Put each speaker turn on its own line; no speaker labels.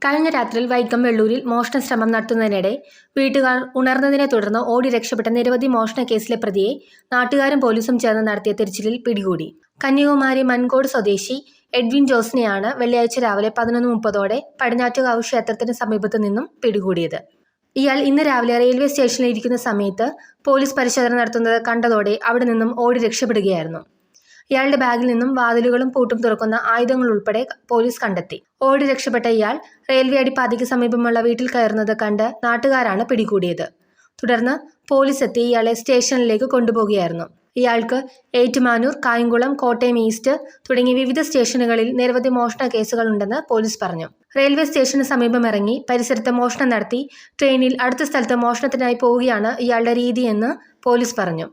കഴിഞ്ഞ രാത്രിയിൽ വൈക്കം വെള്ളൂരിൽ മോഷണ ശ്രമം നടത്തുന്നതിനിടെ വീട്ടുകാർ ഉണർന്നതിനെ തുടർന്ന് ഓടി രക്ഷപ്പെട്ട നിരവധി മോഷണ കേസിലെ പ്രതിയെ നാട്ടുകാരും പോലീസും ചേർന്ന് നടത്തിയ തിരച്ചിലിൽ പിടികൂടി. കന്യാകുമാരി മൻകോട് സ്വദേശി എഡ്വിൻ ജോസിനെയാണ് വെള്ളിയാഴ്ച രാവിലെ 11:30 പടിഞ്ഞാറ്റുകാവ് ക്ഷേത്രത്തിന് സമീപത്തു നിന്നും പിടികൂടിയത്. ഇയാൾ ഇന്ന് രാവിലെ റെയിൽവേ സ്റ്റേഷനിൽ ഇരിക്കുന്ന സമയത്ത് പോലീസ് പരിശോധന നടത്തുന്നത് കണ്ടതോടെ അവിടെ നിന്നും ഓടി രക്ഷപ്പെടുകയായിരുന്നു. ഇയാളുടെ ബാഗിൽ നിന്നും വാതിലുകളും പൂട്ടും തുറക്കുന്ന ആയുധങ്ങൾ ഉൾപ്പെടെ പോലീസ് കണ്ടെത്തി. ഓടി രക്ഷപ്പെട്ട ഇയാൾ റെയിൽവേ അടിപ്പാതയ്ക്ക് സമീപമുള്ള വീട്ടിൽ കയറുന്നത് കണ്ട് നാട്ടുകാരാണ് പിടികൂടിയത്. തുടർന്ന് പോലീസ് എത്തി ഇയാളെ സ്റ്റേഷനിലേക്ക് കൊണ്ടുപോകുകയായിരുന്നു. ഇയാൾക്ക് ഏറ്റുമാനൂർ, കായംകുളം, കോട്ടയം ഈസ്റ്റ് തുടങ്ങിയ വിവിധ സ്റ്റേഷനുകളിൽ നിരവധി മോഷണ കേസുകളുണ്ടെന്ന് പോലീസ് പറഞ്ഞു. റെയിൽവേ സ്റ്റേഷന് സമീപം ഇറങ്ങി പരിസരത്ത് മോഷണം നടത്തി ട്രെയിനിൽ അടുത്ത സ്ഥലത്ത് മോഷണത്തിനായി പോവുകയാണ് ഇയാളുടെ രീതിയെന്ന് പോലീസ് പറഞ്ഞു.